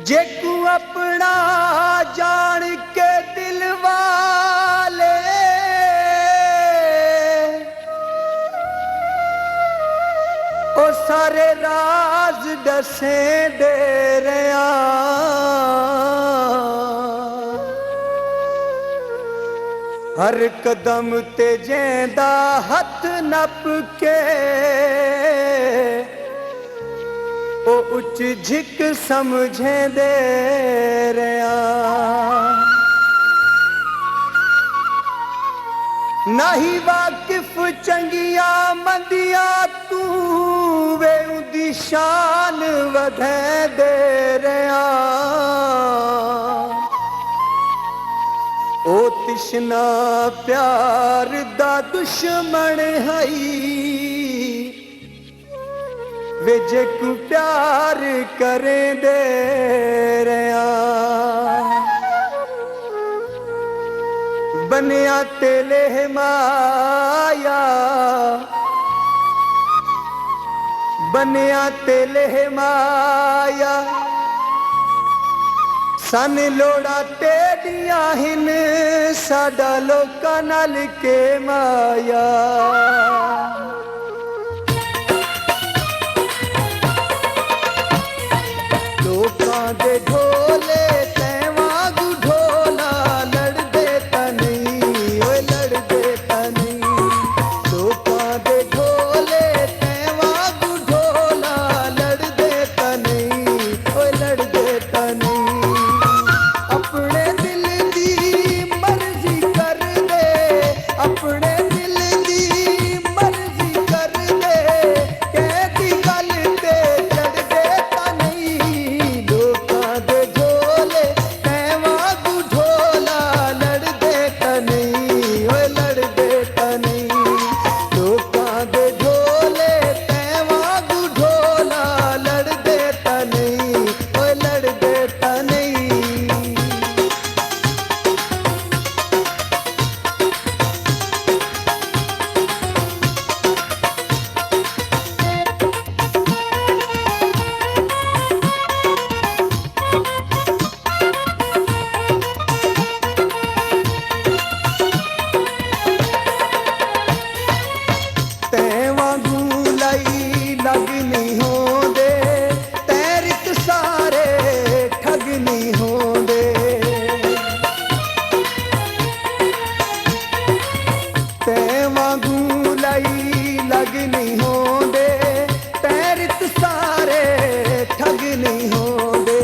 जेकू अपना जान के दिल वाले ओ सारे राज दसे दे रहा। हर कदम ते जेंदा हथ नप के ओ उच झिक समझे दे रहा। नहीं वाकिफ चंगिया मंदिया तू वे उदी शान वधे दे रहा। ओ तिश्ना प्यार दा दुश्मन हई वे जेकू प्यार करें दे रहा। बनिया तेले माया बनिया तेले माया सन लोड़ा तेडिया हिन साडा लोकां नाल के माया। लोकां दे ढोले तैं वांगू ढोला लड़दे तां नहीं ओए लड़दे तां नहीं। लोकां दे ढोले तैं वांगू ढोला लड़दे तां नहीं ओए लड़दे तां नहीं। अपने दिल दी मर्जी कर दे अपने दिल दी मर्जी कर दे कहदी गल ते चढ़दे तां नहीं। लोकां दे ढोले तैं वांगू ढोला लड़दे तां नहीं ओए लड़दे तां नहीं। लोकां दे ढोले तैं वांगू ढोला लड़दे तां नहीं ओए लड़दे तां नहीं। तैं वांगू लाई लग नहीं होंदे तैं रित सारे ठग नहीं होंदे। तैं वांगू लाई लग नहीं होंदे तैं रित सारे ठग नहीं होंदे।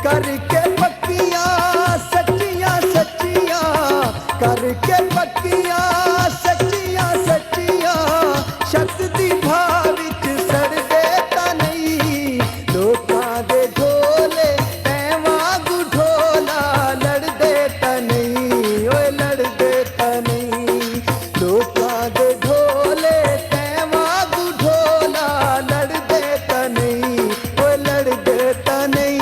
करके पक्कियां सच्चियां सच्चियां करके पक्कियां सच्चियां सच्चियां शक दी भाव विच सड़दे तां नहीं। लोकां दे ढोले तैं वांगू ढोला लड़दे तां नहीं ओए लड़दे तां नहीं। लोकां दे ढोले तैं वांगू ढोला लड़दे तां नहीं ओए लड़दे तां नहीं।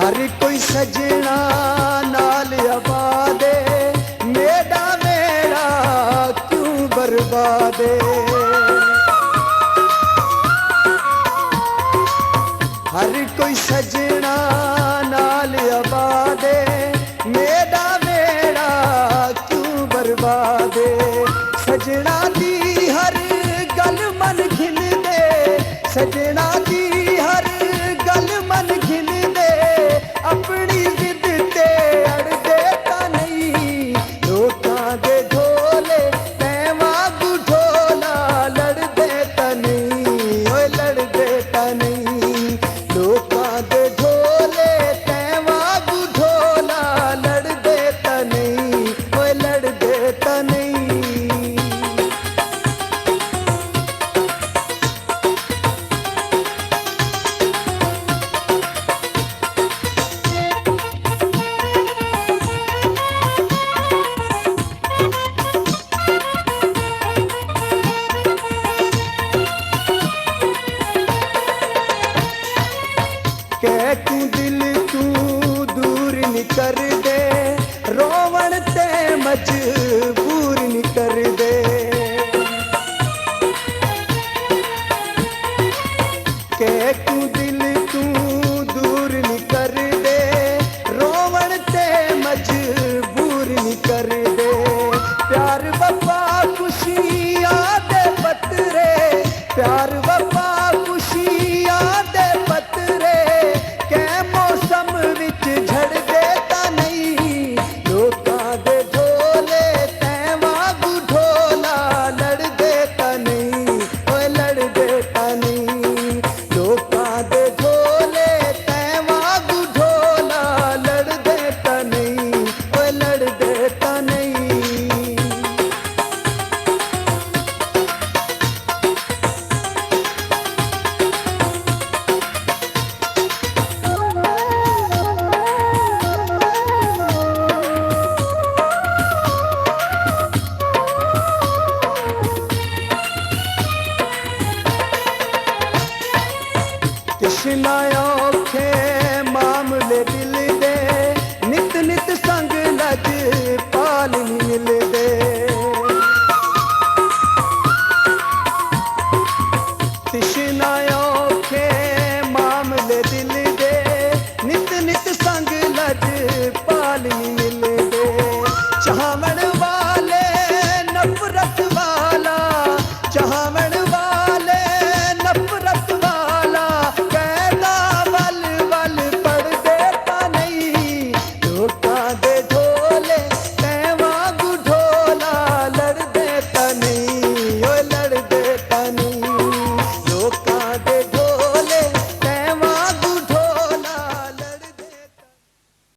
हर कोई सजना नाल आबादे मेरा मेरा क्यों बर्बादे। हर कोई सजना नाल आबादे मेरा मेरा क्यों बर्बादे। सजना दी हर गल मन खिल दे सजना दी हर गल मन खिल दे अपनी जिद ते अड़दे तां नहीं। लोकां दे ढोले तैं वांगू ढोला लड़दे तां नहीं ओए लड़दे तां नहीं। लोकां दे मजनू